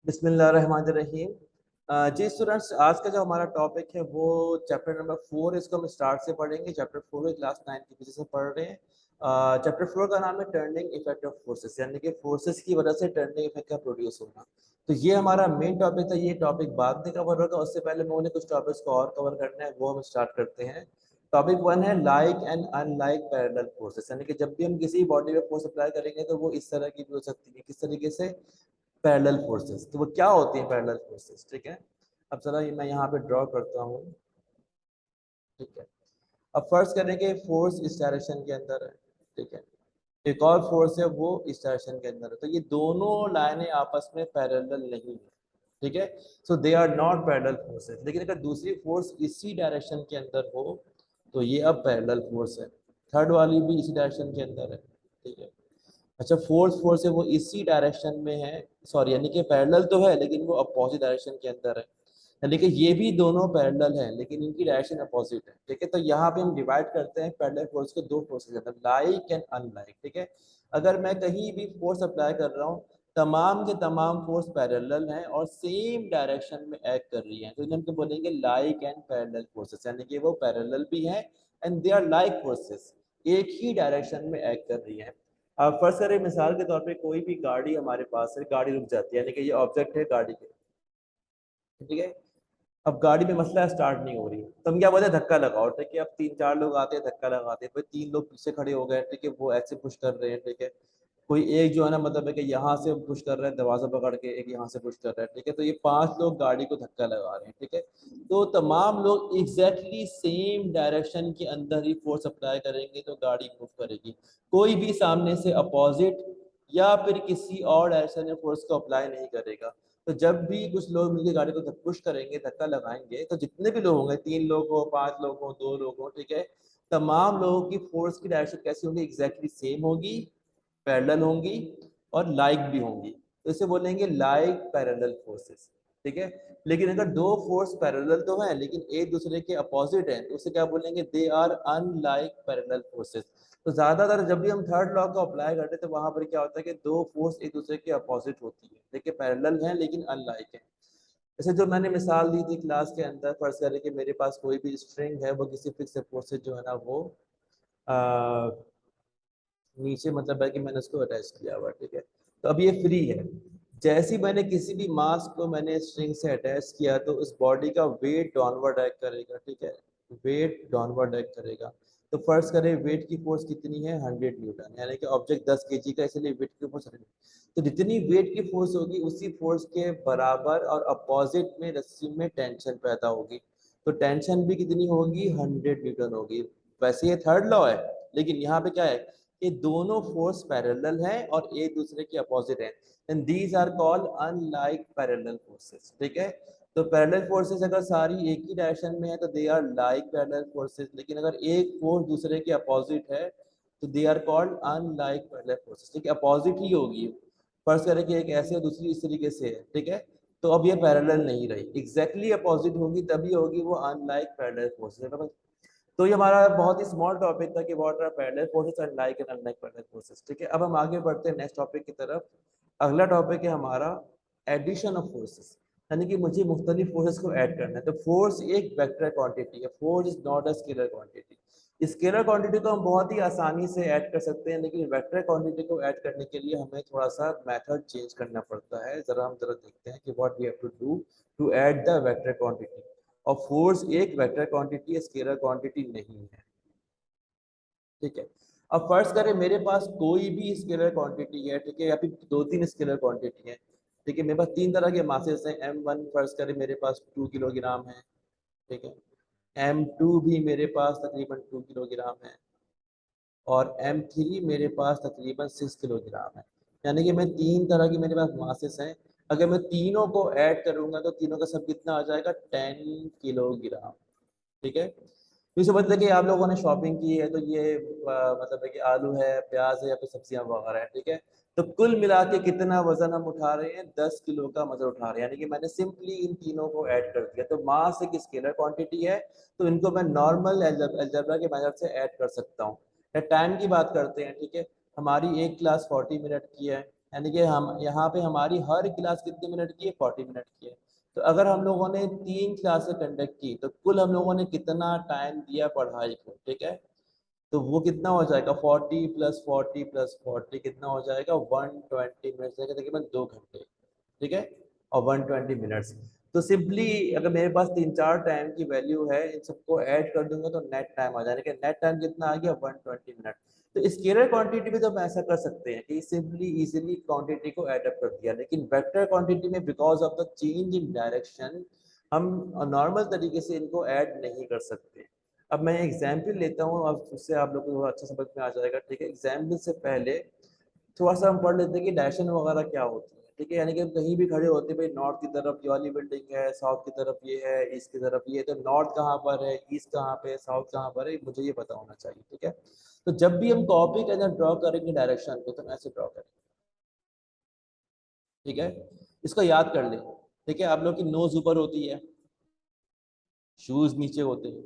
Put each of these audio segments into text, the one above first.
बिस्मिल्लाहिर्रहमानिर्रहीम। जी स्टूडेंट्स, आज का जो हमारा टॉपिक है वो चैप्टर नंबर 4, इसको हम स्टार्ट से पढ़ेंगे। चैप्टर 4 क्लास 9 की वजह से पढ़ रहे हैं। चैप्टर 4 का नाम है टर्निंग इफेक्ट ऑफ फोर्सेस, यानी कि फोर्सेस की वजह से टर्निंग इफेक्ट का प्रोड्यूस होना। तो ये हमारा मेन टॉपिक था। ये टॉपिक बाद में कवर होगा, उससे पहले मैं कुछ टॉपिक्स को और कवर करना है, वो हम स्टार्ट करते हैं। टॉपिक 1 है like and unlike parallel forces, यानी कि जब भी हम किसी बॉडी में फोर्स अप्लाई करेंगे तो वो इस तरह की भी हो सकती है। किस तरीके से? Parallel forces. तो वो क्या होती है पैरेलल फोर्सेस? ठीक है, अब चला ये मैं यहाँ पे ड्रॉ करता हूँ। ठीक है, अब फर्स्ट करेंगे फोर्स इस डायरेक्शन के अंदर है। ठीक है, एक और फोर्स है वो इस डायरेक्शन के अंदर है। तो ये दोनों लाइनें आपस में पैरेलल नहीं है। ठीक है, so they are not parallel forces. लेकिन अगर दूसरी फोर्स इसी डायरेक्शन के अंदर हो तो ये अब पैरेलल फोर्स है। थर्ड वाली भी इसी डायरेक्शन के अंदर है। ठीक है, अच्छा, फोर्थ फोर्स है वो इसी डायरेक्शन में है। सॉरी, यानी कि पैरेलल तो है लेकिन वो अपोजिट डायरेक्शन के अंदर है। यानी कि ये भी दोनों पैरेलल है लेकिन इनकी डायरेक्शन अपोजिट है। ठीक है, तो यहाँ पे हम डिवाइड करते हैं पैरेलल फोर्स को दो फोर्सेस के अंदर, लाइक एंड अनलाइक। ठीक है, अगर मैं कहीं भी फोर्स अप्लाई कर रहा हूँ, तमाम के तमाम फोर्स पैरेलल हैं और सेम डायरेक्शन में एक्ट कर रही हैं, तो इन्हें हम बोलेंगे लाइक एंड पैरेलल फोर्सेस, यानी कि वो पैरेलल भी हैं and they are like forces, एक ही डायरेक्शन में एक्ट कर रही हैं। अब फर्स्ट करें, मिसाल के तौर पे कोई भी गाड़ी हमारे पास है, गाड़ी रुक जाती है, यानी कि ये ऑब्जेक्ट है गाड़ी के। ठीक है, अब गाड़ी में मसला है, स्टार्ट नहीं हो रही, तो हम क्या बोलते हैं, धक्का लगाओ। ठीक है, अब 3-4 लोग आते हैं, धक्का लगाते हैं, फिर 3 लोग पीछे खड़े हो गए। ठीक है, वो ऐसे पुश कर रहे हैं। ठीक है, कोई एक जो है ना, मतलब है कि यहाँ से पुश कर रहा है दरवाजा पकड़ के, एक यहाँ से पुश कर रहा है। ठीक है, तो ये 5 लोग गाड़ी को धक्का लगा रहे हैं। ठीक है, तो तमाम लोग एग्जैक्टली सेम डायरेक्शन के अंदर ही फोर्स अप्लाई करेंगे तो गाड़ी मूव करेगी। कोई भी सामने से अपोजिट या फिर किसी और डायरेक्शन में फोर्स को अप्लाई नहीं करेगा। तो जब भी कुछ लोग मिलकर गाड़ी को पुश करेंगे, धक्का लगाएंगे, तो जितने भी लोग होंगे, 3 लोग हो, 5 लोग हो, 2 लोग हो, ठीक है, तमाम लोगों की फोर्स की डायरेक्शन कैसी होगी? एग्जैक्टली सेम होगी, पैरेलल होंगी और लाइक भी होंगी। तो इसे बोलेंगे लाइक पैरेलल फोर्सेस। ठीक है, लेकिन अगर दो फोर्स पैरेलल तो है लेकिन एक दूसरे के अपोजिट है तो उसे क्या बोलेंगे? They are unlike parallel forces. तो ज्यादातर जब भी हम थर्ड लॉ को अप्लाई करते हैं तो वहां पर क्या होता है कि दो फोर्स एक दूसरे के अपोजिट होती है, देखिए पैरेलल है लेकिन अनलाइक है। जैसे जो मैंने मिसाल दी थी क्लास के अंदर, फर्ज करें कि मेरे पास कोई भी स्ट्रिंग है, वो किसी फिक्स फोर्स से जो है ना वो आ, नीचे, मतलब है कि मैंने उसको अटैच किया हुआ। ठीक है, तो अब ये फ्री है। जैसे ही मैंने किसी भी मास को मैंने स्ट्रिंग से अटैच किया तो उस बॉडी का वेट डाउनवर्ड एक्ट करेगा। ठीक है, वेट डाउनवर्ड एक्ट करेगा। तो फर्स्ट करें, वेट की फोर्स कितनी है? 100 न्यूटन, यानी कि ऑब्जेक्ट 10 केजी का, इसलिए वेट की फोर्स 100। तो जितनी वेट की फोर्स होगी उसी फोर्स के बराबर और अपोजिट में रस्सी में टेंशन पैदा होगी। तो टेंशन भी कितनी होगी? 100 न्यूटन होगी। वैसे ये थर्ड लॉ है लेकिन यहाँ पे क्या है कि दोनों फोर्स पैरेलल हैं और एक दूसरे के अपोजिट हैं, and these are called unlike parallel forces. ठीक है, तो पैरेलल फोर्सेस अगर सारी एक ही डायरेक्शन में है तो they are like parallel forces, लेकिन अगर एक फोर्स दूसरे के अपोजिट है तो they are called unlike parallel forces. ठीक है, अपोजिट ही होगी। फर्स्ट करें कि एक ऐसे और दूसरी इस तरीके से है। ठीक है, तो अब ये पैरेलल नहीं रही, एग्जैक्टली अपोजिट होगी तभी होगी वो अनलाइक पैरेलल फोर्सेस। तो ये हमारा बहुत ही स्मॉल टॉपिक था कि what are parallel forces and like and unlike parallel forces. ठीक है, अब हम आगे बढ़ते हैं नेक्स्ट टॉपिक की तरफ। अगला टॉपिक है हमारा एडिशन ऑफ फोर्सेस, यानी कि मुझे मुख्तलिफ फोर्सेस को ऐड करना है। तो फोर्स एक वेक्टर क्वांटिटी है, force is not a scalar quantity. Scalar quantity को हम बहुत ही आसानी से ऐड कर सकते हैं लेकिन वेक्टर क्वांटिटी को ऐड करने के लिए हमें थोड़ा सा मेथड चेंज करना पड़ता है। जरा हम देखते हैं कि what we have to do to add the vector quantity. और फोर्स एक वेक्टर क्वांटिटी है, स्केलर क्वांटिटी नहीं है। ठीक है, अब फर्स्ट करें मेरे पास कोई भी स्केलर क्वांटिटी है। ठीक है, या फिर 2-3 स्केलर क्वांटिटी है। ठीक है, मेरे पास 3 तरह के मासेस हैं। m1 फर्स्ट करें मेरे पास 2 किलोग्राम है। ठीक है, m2 भी मेरे पास तकरीबन 2 किलोग्राम है और m3 मेरे पास तकरीबन 6 किलोग्राम है। यानी कि मैं 3 तरह की मेरे पास मासेस हैं। अगर मैं तीनों को ऐड करूंगा तो तीनों का सब कितना आ जाएगा? 10 किलोग्राम। ठीक है, तो इसे मतलब कि आप लोगों ने शॉपिंग की है तो ये मतलब है कि आलू है, प्याज है या फिर सब्जियां वगैरह है। ठीक है, तो कुल मिला के कितना वजन हम उठा रहे हैं? 10 किलो का वजन उठा रहे हैं। यानी कि मैंने सिंपली इन तीनों को ऐड कर दिया। तो मास एक स्केलर क्वांटिटी है तो इनको मैं नॉर्मल अलजेब्रा के मेथड से ऐड कर सकता हूँ। टाइम की बात करते हैं। ठीक है, हमारी एक क्लास 40 मिनट की है। यानी कि हम यहाँ पे हमारी हर क्लास कितने मिनट की है, 40 मिनट की है। तो अगर हम लोगों ने 3 क्लासें कंडक्ट की तो कुल हम लोगों ने कितना टाइम दिया पढ़ाई को, ठीक है। तो वो कितना हो जाएगा, 40 + 40 + 40 कितना हो जाएगा, 120 मिनट्स, तकरीबन 2 घंटे, ठीक है। और 120 मिनट्स, तो सिंपली अगर मेरे पास 3-4 टाइम की वैल्यू है, इन सबको ऐड कर दूंगा तो नेट टाइम आ जाएगा। नेट टाइम कितना आ गया, 120 मिनट। तो स्केलर क्वांटिटी में तो हम ऐसा कर सकते हैं कि सिंपली इजीली क्वांटिटी को ऐड अप कर दिया, लेकिन वेक्टर क्वांटिटी में because of the change in direction हम नॉर्मल तरीके से इनको ऐड नहीं कर सकते। अब मैं एग्जाम्पल लेता हूँ, अब उससे आप लोगों को अच्छा समझ में आ जाएगा, ठीक है। एग्जाम्पल से पहले थोड़ा सा हम पढ़ लेते हैं कि डायरेक्शन वगैरह क्या होती है, ठीक है। यानी कि हम कहीं भी खड़े होते हैं, भाई नॉर्थ की तरफ ये वाली बिल्डिंग है, साउथ की तरफ ये है, ईस्ट की तरफ ये है, तो नॉर्थ कहाँ पर है, ईस्ट कहाँ पे है, साउथ कहाँ पर है, मुझे ये पता होना चाहिए, ठीक है। तो जब भी हम कॉपी के अंदर ड्रॉ करेंगे डायरेक्शन को, तो हम ऐसे ड्रॉ करेंगे, ठीक है। इसको याद कर लें, ठीक है। आप लोग की नोज ऊपर होती है, शूज नीचे होते हैं,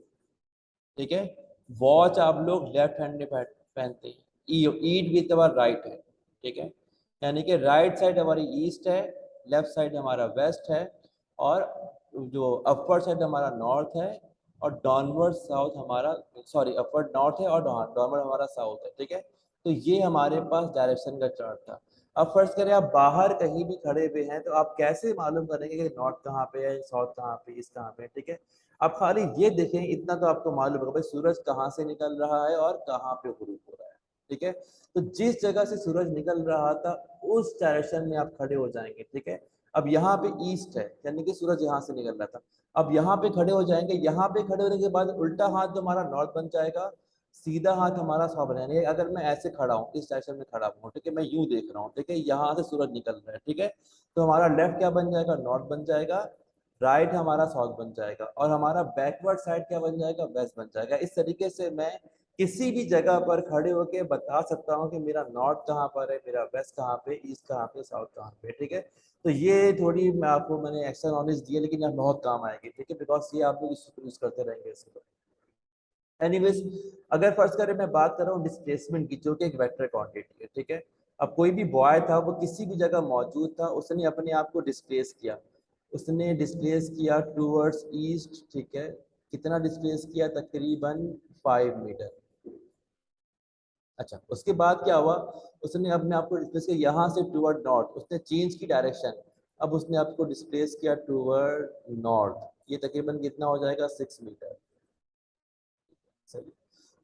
ठीक है। वॉच आप लोग लेफ्ट हैंड में पहनते हैं, ईट विथ अवर राइट हैंड, ठीक है। यानी कि राइट साइड हमारी ईस्ट है, लेफ्ट साइड हमारा वेस्ट है, और जो अपवर्ड साइड हमारा नॉर्थ है, और डाउनवर्ड साउथ हमारा, सॉरी अपवर्ड नॉर्थ है और डाउनवर्ड हमारा साउथ है, ठीक है। तो ये हमारे पास डायरेक्शन का चार्ट था। अब फर्ज करें आप बाहर कहीं भी खड़े हुए हैं, तो आप कैसे मालूम करेंगे कि नॉर्थ कहाँ पे है, साउथ कहाँ पे, ईस्ट कहाँ पे है, ठीक है। आप खाली ये देखें, इतना तो आपको मालूम होगा भाई सूरज कहाँ से निकल रहा है और कहाँ पे गुरूब हो रहा है, ठीक है। तो जिस जगह से सूरज निकल रहा था उस डायरेक्शन में आप खड़े हो जाएंगे, ठीक है। अब यहाँ पे ईस्ट है, यानी कि सूरज यहाँ से निकल रहा था। अब यहाँ पे खड़े हो जाएंगे, यहाँ पे खड़े होने के बाद उल्टा हाथ जो हमारा नॉर्थ बन जाएगा, सीधा हाथ हमारा साउथ बन जाएगा। अगर मैं ऐसे खड़ा हूँ, इस डायरेक्शन में खड़ा हूँ, ठीक है, मैं यूं देख रहा हूँ, ठीक है, यहाँ से सूरज निकल रहा है, ठीक है। तो हमारा लेफ्ट क्या बन जाएगा, नॉर्थ बन जाएगा, राइट हमारा साउथ बन जाएगा, और हमारा बैकवर्ड साइड क्या बन जाएगा, वेस्ट बन जाएगा। इस तरीके से मैं किसी भी जगह पर खड़े होकर बता सकता हूँ कि मेरा नॉर्थ कहाँ पर है, मेरा वेस्ट कहाँ पे, ईस्ट कहाँ पे, साउथ कहाँ पे, ठीक है। तो ये थोड़ी मैं आपको मैंने एक्स्ट्रा नॉलेज दी है, लेकिन यह बहुत काम आएगी, ठीक है, बिकॉज ये आप लोग इसको यूज करते रहेंगे इसको। एनीवेज, अगर फर्ज करें मैं बात कर रहा हूँ डिस्प्लेसमेंट की, जो कि एक वेक्टर क्वांटिटी है, ठीक है। अब कोई भी बॉय था, वो किसी भी जगह मौजूद था, उसने अपने आप को डिस्प्लेस किया, उसने डिस्प्लेस किया टूवर्ड्स ईस्ट, ठीक है। कितना डिस्प्लेस किया, तकरीबन 5 मीटर। अच्छा, उसके बाद क्या हुआ, उसने अपने आप को डिस्प्लेस किया यहाँ से टूवर्ड नॉर्थ, उसने चेंज की डायरेक्शन। अब उसने आपको डिस्प्लेस किया टूवर्ड नॉर्थ, ये तकरीबन कितना हो जाएगा, 6 मीटर। चलिए,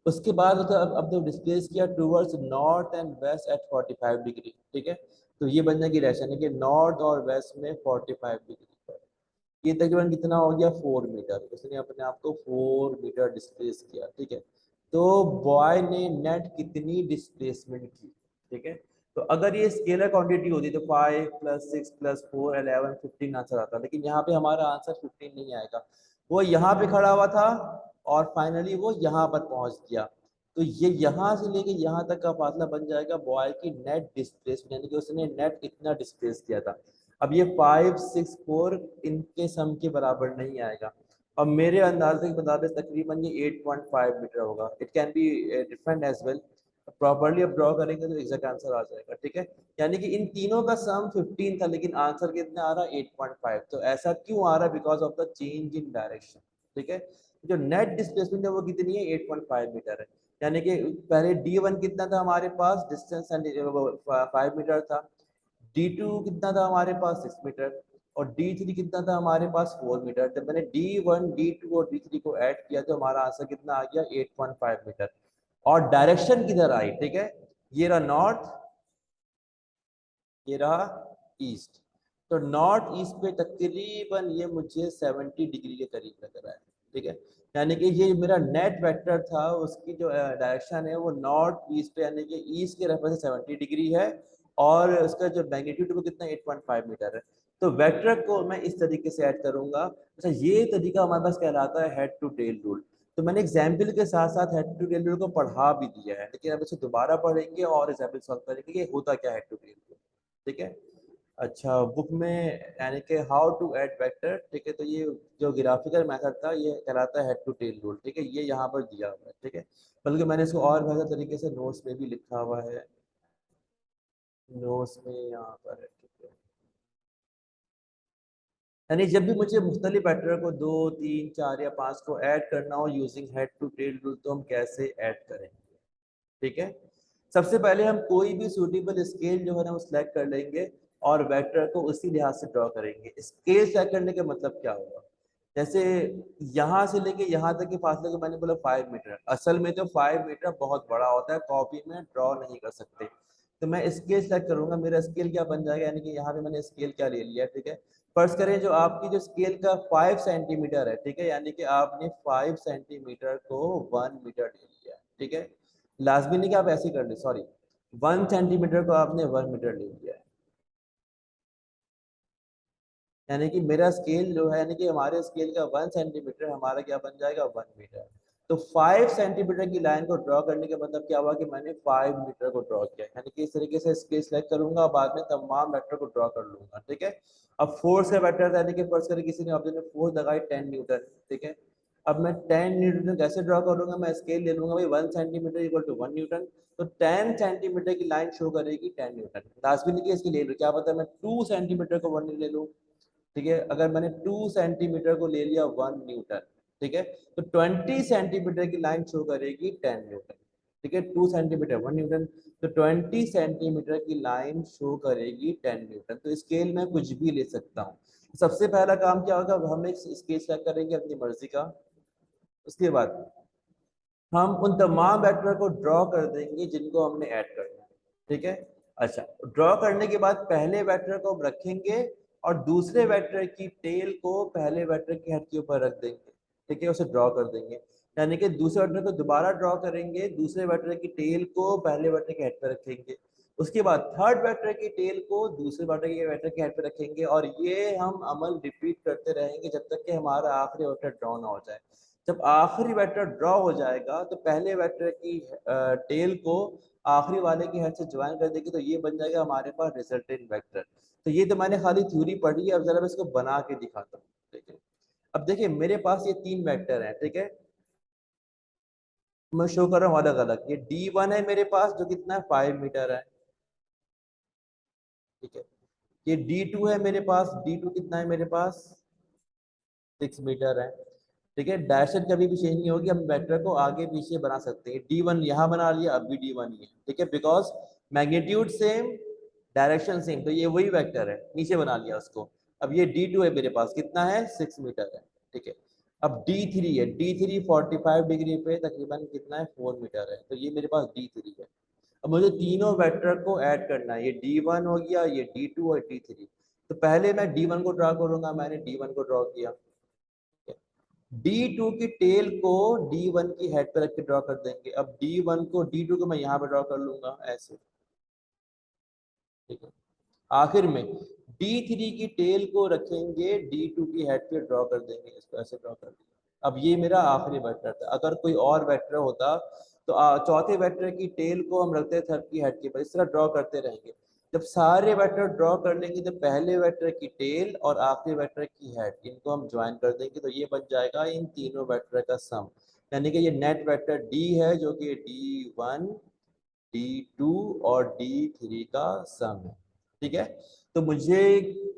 उसके बाद अब तो डिस्प्लेस किया towards north and west at 45 degree, ठीक है। तो ये बन जाएगी डायरेक्शन है कि नॉर्थ और वेस्ट में 45 डिग्री पर। ये तकरीबन कितना हो गया, 4 मीटर। उसने अपने आप को 4 मीटर डिस्प्लेस किया, ठीक है। तो बॉय ने नेट कितनी डिस्प्लेसमेंट की, ठीक है। तो अगर ये स्केलर क्वांटिटी होती तो 5 + 6 + 4 11 15 आंसर आता, लेकिन यहाँ पे हमारा आंसर 15 नहीं आएगा। वो यहाँ पे खड़ा हुआ था और फाइनली वो यहाँ पर पहुंच गया। तो ये यहाँ से लेके यहाँ तक का फासला बन जाएगा बॉय की नेट डिस्प्लेसमेंट, यानी कि उसने नेट इतना डिस्प्लेस किया था। अब ये 5 6 4 इनके सम के बराबर नहीं आएगा। अब मेरे अंदाजे के मुताबिक तकरीबन ये 8.5 मीटर होगा। It can be different as well. Properly अब ड्रॉ करेंगे तो एग्जैक्ट आंसर आ जाएगा, ठीक है। यानी कि इन तीनों का सम 15 था, लेकिन आंसर कितना आ रहा है, 8.5। तो ऐसा क्यों आ रहा है, because of the change in direction, ठीक है। जो नेट डिस्प्लेसमेंट है वो कितनी है, 8.5 मीटर है। यानी कि पहले D1 कितना था हमारे पास, डिस्टेंस 5 मीटर था। D2 कितना था हमारे पास, 6 मीटर। और D3 कितना था हमारे पास, 4 मीटर। जब मैंने D1 D2 और D3 को ऐड किया तो हमारा आंसर कितना आ गया, 8.5 मीटर। और डायरेक्शन किधर आई, ठीक है, ये रहा नॉर्थ, ये रहा ईस्ट। तो नॉर्थ ईस्ट पे तकरीबन ये मुझे 70 डिग्री के करीब लग रहा है, ठीक है। यानी कि ये मेरा नेट वेक्टर था, उसकी जो डायरेक्शन है वो नॉर्थ ईस्ट पे, यानी कि ईस्ट के रेफरेंस से 70 डिग्री है। और उसका जो मैग्नीट्यूड वो कितना, 8.5 मीटर है। तो वेक्टर को मैं इस तरीके से ऐड करूंगा। अच्छा, ये तरीका हमारे पास कहलाता है हेड टू टेल रूल। तो मैंने एग्जाम्पल के साथ साथ हेड टू टेल रूल को पढ़ा भी दिया है, लेकिन अब इसे दोबारा पढ़ेंगे और एग्जाम्पल सॉल्व करेंगे कि ये होता क्या हेड टू टेल रूल, ठीक है। अच्छा, बुक में यानी कि हाउ टू ऐड वेक्टर, ठीक है। तो ये जो ग्राफिकल मेथड था ये कहलाता है हेड टू टेल रूल, ठीक है। ये यहाँ पर दिया हुआ है, ठीक है। बल्कि मैंने इसको और बेहतर तरीके से नोट्स में भी लिखा हुआ है। नोट्स में यहाँ पर है, ठीक है। यानी जब भी मुझे मुख्तलिफ वेक्टर को 2 3 4 या 5 को ऐड करना हो using head to tail rule, तो हम कैसे ऐड करेंगे? ठीक है, सबसे पहले हम कोई भी सूटेबल स्केल जो है ना वो सिलेक्ट कर लेंगे और वेक्टर को उसी लिहाज से ड्रॉ करेंगे। स्केल सिलेक्ट करने का मतलब क्या होगा? जैसे यहाँ से लेके यहाँ तक के फासले को मैंने बोला 5 मीटर, असल में तो 5 मीटर बहुत बड़ा होता है, कॉपी में ड्रॉ नहीं कर सकते। तो मैं स्केल सेलेक्ट करूंगा, मेरा स्केल क्या बन जाएगा, यानी कि यहाँ पे मैंने स्केल क्या ले लिया, ठीक है। फर्ज करें जो आपकी जो स्केल का 5 सेंटीमीटर है, ठीक है, यानी कि आपने 5 सेंटीमीटर को 1 मीटर ले लिया, ठीक है। लाजमी नहीं कि आप ऐसे कर ले, सॉरी, 1 सेंटीमीटर को आपने 1 मीटर ले लिया है, यानी कि मेरा स्केल जो है, यानी कि हमारे स्केल का 1 सेंटीमीटर हमारा क्या बन जाएगा, 1 मीटर। तो 5 सेंटीमीटर की लाइन को ड्रॉ करने का मतलब क्या हुआ कि मैंने 5 मीटर को ड्रॉ किया, यानी कि इस तरीके से स्केल सेलेक्ट करूंगा, बाद में तमाम वेक्टर को ड्रॉ कर लूंगा, ठीक है। अब फोर्स का वेक्टर था, यानी कि फर्स्ट करें किसी ने ऑब्जेक्ट में फोर्स लगाई 10 न्यूटन, ठीक है। अब मैं 10 न्यूटन कैसे ड्रॉ करूंगा, मैं स्केल ले लूंगा भाई 1 सेंटीमीटर इक्वल टू 1 न्यूटन, तो 10 सेंटीमीटर की लाइन शो करेगी 10 न्यूटन। लाजमी नहीं कि इसकी ले लूं, क्या पता मैं 2 सेंटीमीटर को 1 ले लूं, ठीक है। अगर मैंने 2 सेंटीमीटर को ले लिया 1 न्यूटन, ठीक है, तो 20 सेंटीमीटर की लाइन शो करेगी 10 न्यूटन, ठीक है। 2 सेंटीमीटर 1 न्यूटन, तो 20 सेंटीमीटर की लाइन शो करेगी 10 न्यूटन। तो स्केल में कुछ भी ले सकता हूँ। सबसे पहला काम क्या होगा, हम एक स्केल सेलेक्ट करेंगे अपनी मर्जी का, उसके बाद हम उन तमाम वेक्टर को ड्रॉ कर देंगे जिनको हमने ऐड करना है, ठीक है। अच्छा, ड्रॉ करने के बाद पहले वेक्टर को हम रखेंगे और दूसरे वेक्टर की टेल को पहले वेक्टर की हेड के ऊपर रख देंगे, ठीक है, उसे ड्रॉ कर देंगे। यानी कि दूसरे वेक्टर को दोबारा ड्रॉ करेंगे, दूसरे वेक्टर की टेल को पहले वेक्टर के हेड पर रखेंगे, उसके बाद थर्ड वेक्टर की टेल को दूसरे वेक्टर के हेड पर रखेंगे, और ये हम अमल रिपीट करते रहेंगे जब तक कि हमारा आखिरी वेक्टर ड्रॉ ना हो जाए। जब आखिरी वेक्टर ड्रॉ हो जाएगा तो पहले वेक्टर की टेल को आखिरी वाले की हेड से ज्वाइन कर देंगे, तो ये बन जाएगा हमारे पास रिजल्टेंट वेक्टर। तो ये तो मैंने खाली थ्योरी पढ़ी है, अब जरा मैं इसको बना के दिखाता हूँ, ठीक है। अब देखिए मेरे पास ये 3 वेक्टर हैं, ठीक है, मैं शो कर रहा हूँ अलग अलग। ये D1 है मेरे पास जो कितना है 5 मीटर है, ठीक है। ये D2 है मेरे पास, D2 कितना है मेरे पास 6 मीटर है, ठीक है। डायरेक्शन कभी भी चेंज नहीं होगी, हम वेक्टर को आगे पीछे बना सकते हैं। D1 यहाँ बना लिया, अब भी D1 ही है, ठीक है, because magnitude same, direction same, तो ये वही वेक्टर है, नीचे बना लिया उसको। अब ये D2 है मेरे पास, कितना है 6 मीटर है, ठीक है। अब D3 है, D3 45 डिग्री पे तकरीबन कितना है 4 मीटर है, तो ये मेरे पास D3 है। अब मुझे तीनों वेक्टर को ऐड करना है, ये D1 हो गया, ये D2 और D3। तो पहले मैं D1 को ड्रॉ करूंगा, मैंने D1 को ड्रॉ किया। D2 की टेल को D1 की हेड पे रख के ड्रॉ कर देंगे। अब D1 को D2 को मैं यहाँ पे ड्रॉ कर लूंगा ऐसे, ठीक है। आखिर में D3 की टेल को रखेंगे D2 की हेड पे ड्रॉ कर देंगे, इसको ऐसे ड्रॉ कर दिया। अब ये मेरा आखिरी वेक्टर था। अगर कोई और वेक्टर होता तो चौथे वेक्टर की टेल को हम रखते थर्ड की हेड के ऊपर, इस तरह ड्रॉ करते रहेंगे। जब सारे वेक्टर ड्रॉ कर लेंगे तो पहले वेक्टर की टेल और आखिरी वेक्टर की हेड इनको हम ज्वाइन कर देंगे, तो ये बन जाएगा इन तीनों वेक्टर का सम। यानी कि ये नेट वेक्टर D है जो कि D1 D2 और D3 का सम है, ठीक है। तो मुझे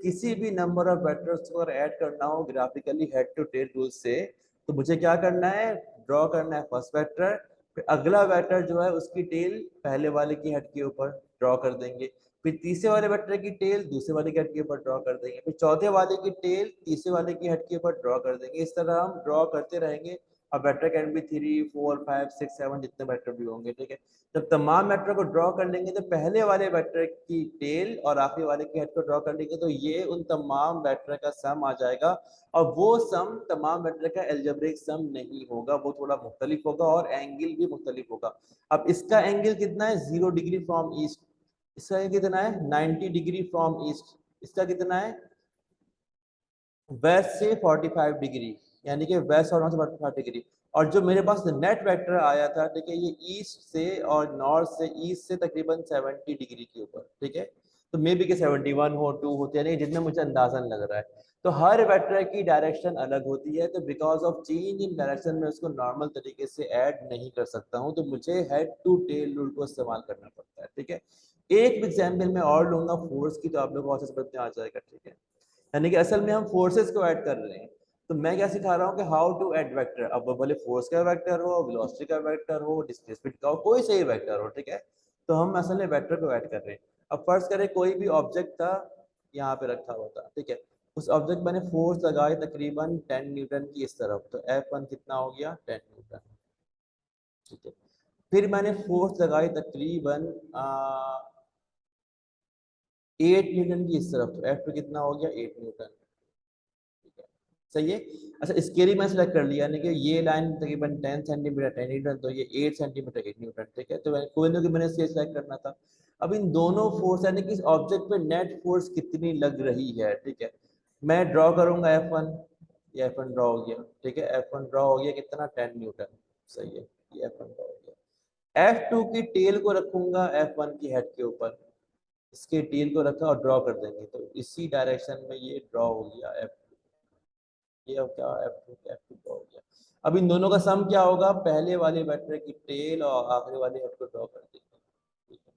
किसी भी नंबर ऑफ वेक्टर्स को अगर ऐड करना हो graphically head to tail rule से, तो मुझे क्या करना है, ड्रॉ करना है फर्स्ट वेक्टर, फिर अगला वेक्टर जो है उसकी टेल पहले वाले की हेड के ऊपर ड्रॉ कर देंगे, फिर तीसरे वाले वेक्टर की टेल दूसरे वाले की हेड के ऊपर ड्रॉ कर देंगे, फिर चौथे वाले की टेल तीसरे वाले की हेड के ऊपर ड्रॉ कर देंगे। इस तरह हम ड्रॉ करते रहेंगे। अब वेक्टर कैन बी 3 4 5 6 7 जितने वेक्टर भी होंगे, ठीक है। जब तमाम वेक्टर को ड्रॉ कर लेंगे तो पहले वाले वेक्टर की टेल और आखिरी वाले की हेड को ड्रॉ कर लेंगे, तो ये उन तमाम वेक्टर का सम आ जाएगा। और वो सम तमाम वेक्टर का एल्जेब्रिक सम नहीं होगा, वो थोड़ा मुख्तलिफ होगा और एंगल भी मुख्तलिफ होगा। अब इसका एंगल कितना है 0 डिग्री फ्रॉम ईस्ट, इसका कितना है 90 डिग्री फ्रॉम ईस्ट, इसका कितना है वेस्ट से 45 डिग्री, यानी कि वेस्ट और नॉर्थ से 45 डिग्री। और जो मेरे पास नेट वेक्टर आया था, ठीक है, ये ईस्ट से और नॉर्थ से, ईस्ट से तकरीबन 70 डिग्री के ऊपर, ठीक है। तो मे बी के 71 हो 2 होते हैं, जितने मुझे अंदाजा लग रहा है। तो हर वेक्टर की डायरेक्शन अलग होती है, तो because of change in direction में उसको नॉर्मल तरीके से ऐड नहीं कर सकता हूँ, तो मुझे हेड टू टेल रूल को इस्तेमाल करना पड़ता है, ठीक है। एक एग्जाम्पल मैं और लूंगा फोर्स की, तो आप लोग को और समझ में आ जाएगा, ठीक है। यानी कि असल में हम फोर्सेस को ऐड कर रहे हैं, तो मैं क्या सिखा रहा हूँ कि हाउ टू ऐड वेक्टर। अब वो भले फोर्स का वेक्टर हो, वेलोसिटी का वेक्टर हो, डिस्प्लेसमेंट का हो, कोई सही वेक्टर हो, ठीक है। तो हम असल में वेक्टर को ऐड कर रहे हैं। अब फर्ज करें कोई भी ऑब्जेक्ट था, यहाँ पे रखा हुआ था, ठीक है। उस ऑब्जेक्ट मैंने फोर्स लगाई तकरीबन 10 न्यूटन की इस तरफ, तो F1 कितना हो गया, 10 न्यूटन, ठीक है। फिर मैंने फोर्स लगाई तकरीबन 8 न्यूटन की इस तरफ, तो F2 कितना हो गया, 8 न्यूटन, ठीक है। सही है। अच्छा, इसके लिए मैं सेलेक्ट कर लिया, यानी कि ये लाइन तकरीबन 10 सेंटीमीटर 10 न्यूटन, तो ये 8 सेंटीमीटर 8 न्यूटन, ठीक है। तो कोई ना कोई मैंने इसलिए सेलेक्ट करना था। अब इन दोनों फोर्स यानी कि इस ऑब्जेक्ट पे नेट फोर्स कितनी लग रही है, ठीक है। मैं ड्रॉ करूंगा F1, ये F1 ड्रॉ हो गया, ठीक है। F1 ड्रॉ हो गया कितना, 10 न्यूटन, सही है। ये F1 ड्रॉ हो गया। F2 की टेल को रखूंगा F1 की हेड के ऊपर, इसके टेल को रखा और ड्रॉ कर देंगे, तो इसी डायरेक्शन में ये ड्रॉ हो गया F2, ये अब क्या F2 ड्रॉ हो गया। अब इन दोनों का सम क्या होगा, पहले वाले वेक्टर की टेल और आखिरी वाले हेड को ड्रॉ कर देंगे, ठीक है।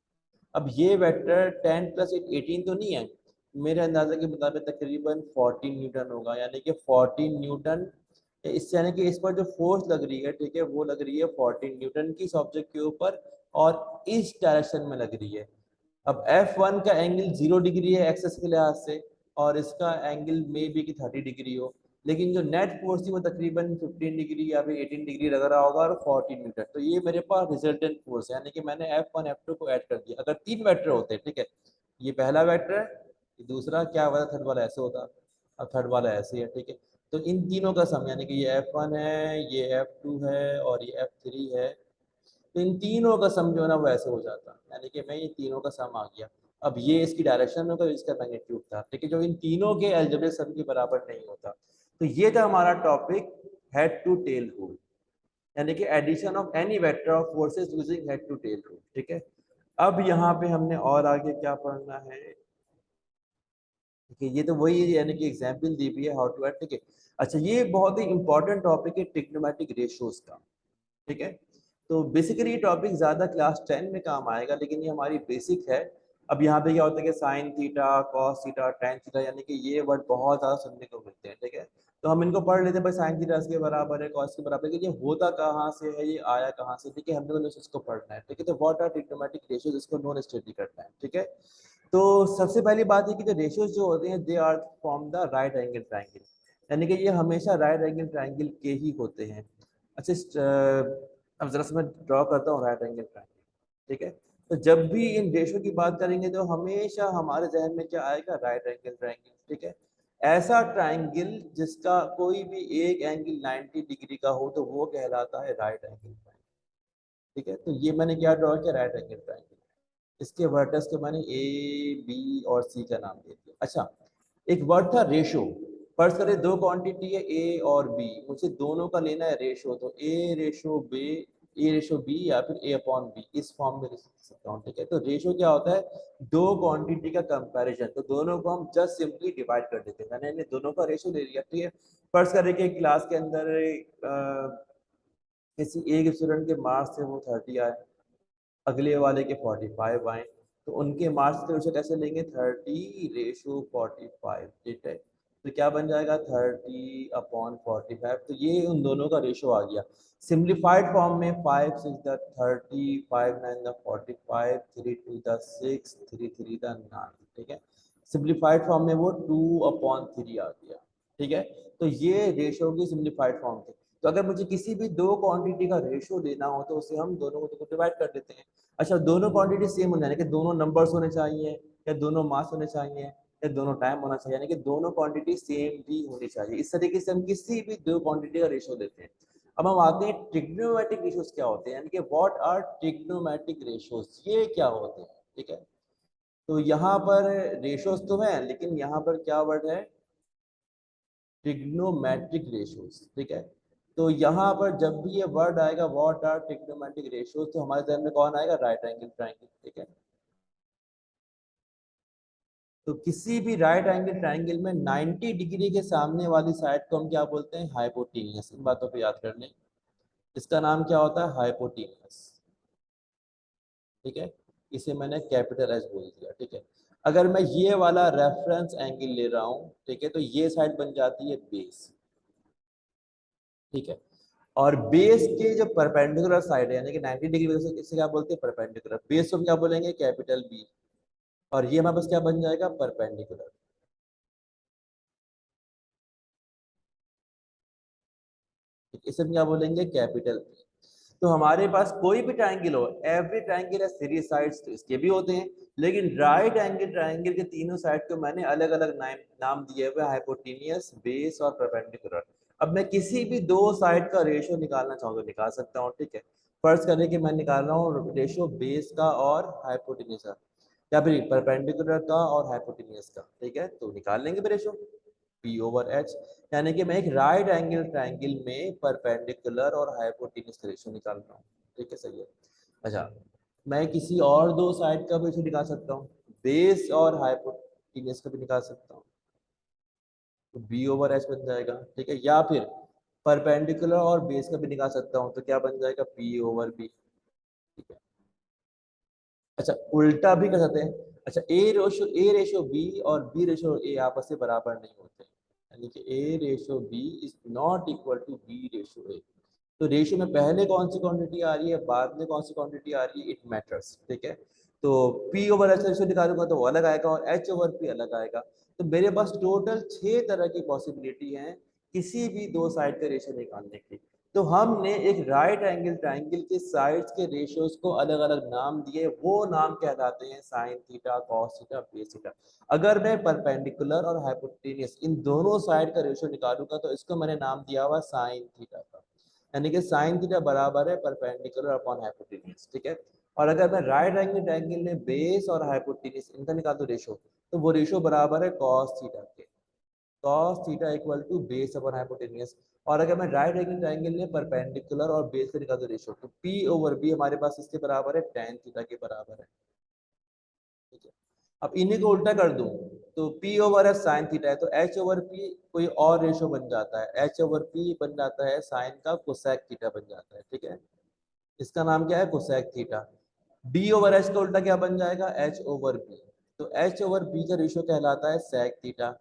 अब ये वेक्टर 10 प्लस 8 18 तो नहीं है, मेरे अंदाजे के मुताबिक तकरीबन 14 न्यूटन होगा, यानी कि 14 न्यूटन। इससे यानी कि इस पर जो फोर्स लग रही है, ठीक है, वो लग रही है 14 न्यूटन की इस ऑब्जेक्ट के ऊपर, और इस डायरेक्शन में लग रही है। अब F1 का एंगल 0 डिग्री है एक्सेस के लिहाज से, और इसका एंगल मे बी कि 30 डिग्री हो, लेकिन जो नेट फोर्स थी वो तकरीबन 15 डिग्री या फिर 18 डिग्री लग रहा होगा, और 14 न्यूटन। तो ये मेरे पास रिजल्टेंट फोर्स है, यानी कि मैंने F1 F2 को ऐड कर दिया। अगर 3 वेक्टर होते, ठीक है, ये पहला वेक्टर है, ये दूसरा क्या हुआ, थर्ड वाला ऐसे होता, अब थर्ड वाला ऐसे है, ठीक है। तो इन तीनों का सम, यानी कि ये F1 है, ये F2 है और ये F3 है, तो इन तीनों का सम जो है ना वो ऐसे हो जाता, यानी कि मैं ये तीनों का सम आ गया। अब ये इसकी डायरेक्शन होगा, इसका मैग्नीट्यूड था, ठीक है, जो इन तीनों के अलजेब्रिक सम के बराबर नहीं होता। तो ये था हमारा topic, head to tail rule, यानी कि addition of any vector of forces using head to tail rule, ठीक है। अब यहाँ पे हमने और आगे क्या पढ़ना है, ठीक है, ये तो वही है, यानी कि एग्जाम्पल दी हुई है हाउ टू, ठीक है। अच्छा, ये बहुत ही इंपॉर्टेंट टॉपिक है ट्रिग्नोमेट्रिक रेशियोज का, ठीक है। तो बेसिकली ये टॉपिक ज़्यादा क्लास 10 में काम आएगा, लेकिन ये हमारी बेसिक है। अब यहाँ पे क्या होता है कि sine theta, cos theta, tan theta, यानी कि ये वर्ड बहुत ज़्यादा सुनने को मिलते हैं, ठीक है। तो हम इनको पढ़ लेते हैं भाई, साइन थीटा इसके बराबर है, कॉस के बराबर है, लेकिन ये होता कहाँ से है, ये आया कहाँ से, ठीक है, हम लोगों ने इसको पढ़ना है, ठीक है। तो व्हाट आर ट्रिग्नोमेट्रिक रेशियोज, इसको नॉन स्टडी करना है, ठीक है। तो सबसे पहली बात है कि जो रेशियोज जो होते हैं, they are from the right angle triangle, यानी कि ये हमेशा राइट एंगल ट्राइंगल के ही होते हैं। अच्छा, अब जरा से मैं ड्रॉ करता हूँ राइट एंगल ट्राइंगल, ठीक है। तो जब भी इन रेशो की बात करेंगे तो हमेशा हमारे जहन में क्या आएगा, राइट एंगल ट्राइंगल, ठीक है। ऐसा ट्राइंगल जिसका कोई भी एक एंगल 90 डिग्री का हो, तो वो कहलाता है राइट एंगल ट्राइंगल, ठीक है। तो ये मैंने क्या ड्रॉ किया, राइट एंगल ट्राइंगल। इसके वर्टेक्स को मैंने ए, बी और सी का नाम दे दिया। अच्छा, एक वर्ड था रेशो। फर्स्ट करें दो क्वांटिटी है ए और बी, मुझे दोनों का लेना है रेशो, तो ए रेशो बी या फिर ए अपॉन बी, इस फॉर्म में लिख सकता हूँ, ठीक है। तो रेशो क्या होता है, दो क्वांटिटी का कंपैरिजन, तो दोनों को हम जस्ट सिंपली डिवाइड कर देते हैं। मैंने दोनों का रेशो ले लिया, ठीक है। फर्स्ट करें कि क्लास के अंदर किसी एक स्टूडेंट के मार्क्स थे वो 30 आए, अगले वाले के 45 आए, तो उनके मार्क्स के रेशो कैसे लेंगे, 30:45, ठीक है। तो क्या बन जाएगा, 30/45, तो ये उन दोनों का रेशो आ गया। सिंप्लीफाइड फॉर्म में 5 6 द 30, 5 9 द 45, 3 2 द 6, 3 3 द 9, ठीक है। सिंप्लीफाइड फॉर्म में वो 2/3 आ गया, ठीक है। तो ये रेशो की सिंप्लीफाइड फॉर्म थी। तो अगर मुझे किसी भी दो क्वांटिटी का रेशो लेना हो, तो उसे हम दोनों को डिवाइड कर देते हैं। अच्छा, दोनों क्वांटिटी सेम होने, यानी कि दोनों नंबर्स होने चाहिए, या दोनों मास होने चाहिए, या दोनों टाइम होना चाहिए, यानी कि दोनों क्वांटिटी सेम भी होनी चाहिए। इस तरीके से हम किसी भी दो क्वांटिटी का रेशो लेते हैं। अब हम आते हैं ट्रिग्नोमेट्रिक रेशियोज क्या होते हैं, यानी कि व्हाट आर ट्रिग्नोमेट्रिक रेशियोज, ये क्या होते हैं, ठीक है। तो यहाँ पर रेशियोज तो है, लेकिन यहाँ पर क्या वर्ड है, ट्रिग्नोमेट्रिक रेशियोज, ठीक है। तो यहाँ पर जब भी ये वर्ड आएगा व्हाट आर ट्रिग्नोमेट्रिक रेशियोज, तो हमारे ध्यान में कौन आएगा, राइट एंगल ट्राइंगल, ठीक है। तो किसी भी राइट एंगल ट्राइंगल में 90 डिग्री के सामने वाली साइड को हम क्या बोलते हैं, हाइपोटेनियस। इन बातों पे याद कर लें, इसका नाम क्या होता है, हाइपोटेनियस, ठीक है। इसे मैंने कैपिटल एच बोल दिया, ठीक है। अगर मैं ये वाला रेफरेंस एंगल ले रहा हूँ, ठीक है, तो ये साइड बन जाती है बेस, ठीक है। और बेस के जो परपेंडिकुलर साइड है यानी कि 90 डिग्री से इसे क्या बोलते हैं, परपेंडिकुलर। बेस को क्या बोलेंगे, कैपिटल बी। और ये हमारे पास क्या बन जाएगा, परपेंडिकुलर। इसे क्या बोलेंगे, कैपिटल बी। तो हमारे पास कोई भी ट्राइंगल हो, every triangle has three sides, तो इसके भी होते हैं। लेकिन राइट एंगल ट्राइंगल के तीनों साइड को मैंने अलग अलग नाम दिए हुए, हाइपोटेनियस, बेस और परपेंडिकुलर। अब मैं किसी भी दो साइड का रेशियो निकालना चाहूँ तो निकाल सकता हूँ, ठीक है। फर्स्ट करने के मैं निकाल रहा हूँ रेशियो बेस का और हाइपोटेनियस का, या फिर परपेंडिकुलर का और हाइपोटेनियस का, ठीक है। तो निकाल लेंगे रेशियो पी ओवर एच, यानी कि मैं एक राइट एंगल ट्राइंगल में परपेंडिकुलर और हाइपोटेन्यूज का रेशियो निकाल रहा हूँ, ठीक है, सही है। अच्छा, मैं किसी और दो साइड का भी रेशियो निकाल सकता हूँ, बेस और हाइपोटेन्यूज का भी निकाल सकता हूँ, तो बी ओवर एच बन जाएगा, ठीक है। या फिर परपेंडिकुलर और बेस का भी निकाल सकता हूँ, तो क्या बन जाएगा, पी ओवर बी, ठीक है। अच्छा, उल्टा भी कर सकते हैं। अच्छा, ए रेशो बी और बी रेशो ए आपस में बराबर नहीं होते, यानी कि A ratio B is not equal to B ratio A. तो रेशियो में पहले कौन सी क्वांटिटी आ रही है, बाद में कौन सी क्वांटिटी आ रही है, इट मैटर्स, ठीक है। तो पी ओवर एच रेशियो निकालूंगा तो वो अलग आएगा और एच ओवर पी अलग आएगा। तो मेरे पास टोटल 6 तरह की पॉसिबिलिटी है किसी भी दो साइड का रेशियो निकालने की। तो हमने एक राइट एंगल ट्राइंगल के साइड्स के रेशियोज को अलग अलग नाम दिए, वो नाम कहलाते हैं sine theta, cos theta, base theta. अगर मैं परपेंडिकुलर और हाइपोटेन्यूज इन दोनों साइड का रेशियो निकालूंगा तो इसको मैंने नाम दिया हुआ साइन थीटा का, यानी कि साइन थीटा बराबर है परपेंडिकुलर अपॉन हाइपोटेन्यूज, ठीक है। और अगर मैं राइट एंगल ट्रायंगल में बेस और हाइपोटेन्यूज इनका निकाल दूं रेशियो, तो वो रेशियो बराबर है कॉस थीटा के, cos theta equal to base upon hypotenuse. और अगर मैं राइट एंगल ट्रायंगल में परपेंडिकुलर और बेस का निकाल दूं रेशियो, तो पी ओवर बी हमारे पास इसके बराबर है tan थीटा के बराबर है, ठीक है। अब इन्हीं को उल्टा कर दूं तो P ओवर है साइन थीटा है, तो H ओवर P कोई और रेशो बन जाता है, H ओवर P बन जाता है साइन का कोसेक थीटा बन जाता है, ठीक है। इसका नाम क्या है, cosec theta. B over H का उल्टा क्या बन जाएगा, H ओवर B। तो H ओवर B का रेशियो कहलाता है सेक थीटा,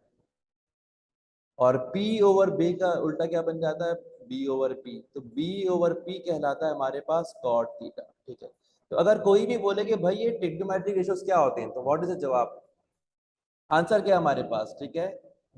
और P ओवर B का उल्टा क्या बन जाता है, B ओवर P। तो B ओवर P कहलाता है हमारे पास कॉट थीटा, ठीक है। तो अगर कोई भी बोले कि भाई ये ट्रिग्नोमेट्रिक रेशियोज क्या होते हैं, तो व्हाट इज द जवाब, आंसर क्या है हमारे पास, ठीक है।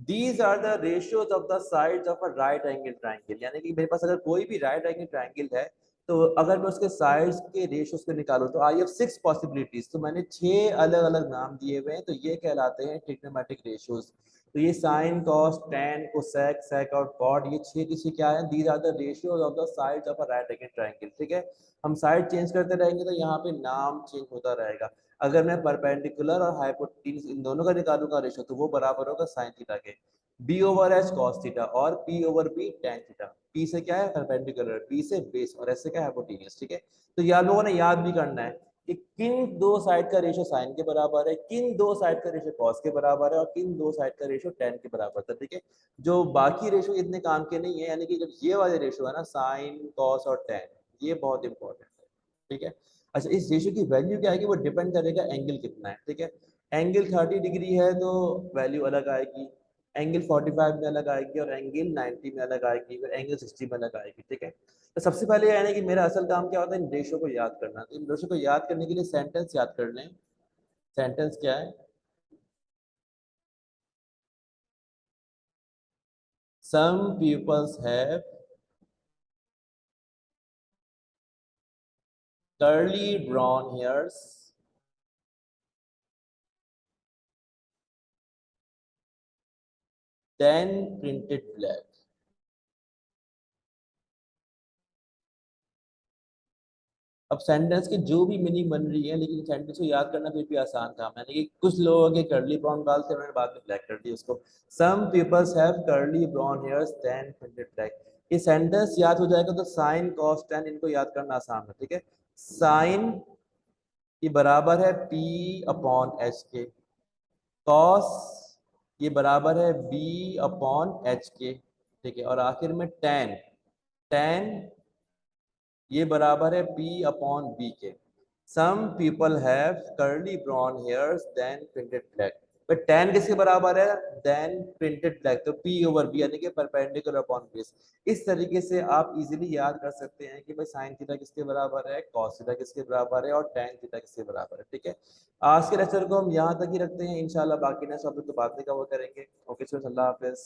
These are the ratios of the sides of a right angle triangle, यानी कि मेरे पास अगर कोई भी राइट एंगल ट्राइंगल है, तो अगर मैं उसके साइड्स के रेशियोज को निकालूं तो आई हैव 6 पॉसिबिलिटीज। तो मैंने 6 अलग अलग नाम दिए हुए हैं, तो ये कहलाते हैं ट्रिग्नोमेट्रिक रेशियोज। तो ये sine, cos, tan, cosec, sec और कॉट, ये 6 किसी क्या है, these are the ratios of the sides of a right angle triangle, ठीक है। हम साइड चेंज करते रहेंगे तो यहाँ पे नाम चेंज होता रहेगा। अगर मैं परपेंडिकुलर और हाइपोटेन्यूज इन दोनों का निकालूंगा रेशियो, तो वो बराबर होगा साइन थीटा के, B over H cos theta और P over B tan theta. P से क्या है परपेंडिकुलर, बी से बेस और एस से क्या है हाइपोटेन्यूज, ठीक है। तो यार लोगों ने याद भी करना है कि किन दो साइड का रेशियो साइन के बराबर है, किन दो साइड का रेशियो कॉस के बराबर है और किन दो साइड का रेशियो टैन के बराबर था, ठीक है। जो बाकी रेशियो इतने काम के नहीं है, यानी कि जब ये वाले रेशियो है ना, साइन, कॉस और टैन, ये बहुत इंपॉर्टेंट है, ठीक है। अच्छा, इस रेशियो की वैल्यू क्या आएगी, वो डिपेंड करेगा एंगल कितना है, ठीक है। एंगल 30 डिग्री है तो वैल्यू अलग आएगी, एंगल 45 में अलग आएगी, और एंगल 90 में अलग आएगी, फिर एंगल 60 में अलग आएगी, ठीक है। तो सबसे पहले यानी कि मेरा असल काम क्या होता है, इन रेशियो को याद करना। तो इन रेशियो को याद करने के लिए सेंटेंस याद कर लें। सेंटेंस क्या है, some peoples have curly brown hairs, then printed black। अब सेंटेंस की जो भी मीनिंग बन रही है, लेकिन सेंटेंस को याद करना फिर भी आसान काम है, यानी कि कुछ लोगों के कर्ली ब्राउन बाल थे, उन्होंने बाद में ब्लैक कर दिया उसको। Some peoples have curly brown hairs then printed black. ये सेंटेंस याद हो जाएगा तो साइन, कॉस, टैन इनको याद करना आसान है, ठीक है। साइन ये बराबर है पी अपॉन एच के, कॉस ये बराबर है बी अपॉन एच के, ठीक है। और आखिर में टैन, टैन ये बराबर है P अपॉन बी के। Some people have curly brown hairs then printed black. But tan किसके बराबर है? देन प्रिंटेड ब्लैक, तो p ओवर b यानी कि परपेंडिकुलर अपॉन बेस। इस तरीके से आप इजीली याद कर सकते हैं कि भाई साइन थीटा किसके बराबर है, कॉस थीटा किसके बराबर है और tan थीटा किसके बराबर है। ठीक है, आज के लेक्चर को हम यहाँ तक ही रखते हैं, इंशाल्लाह बाकी नेक्स्ट टॉपिक तो बाद में कवर करेंगे। ओके, अल्लाह हाफिज।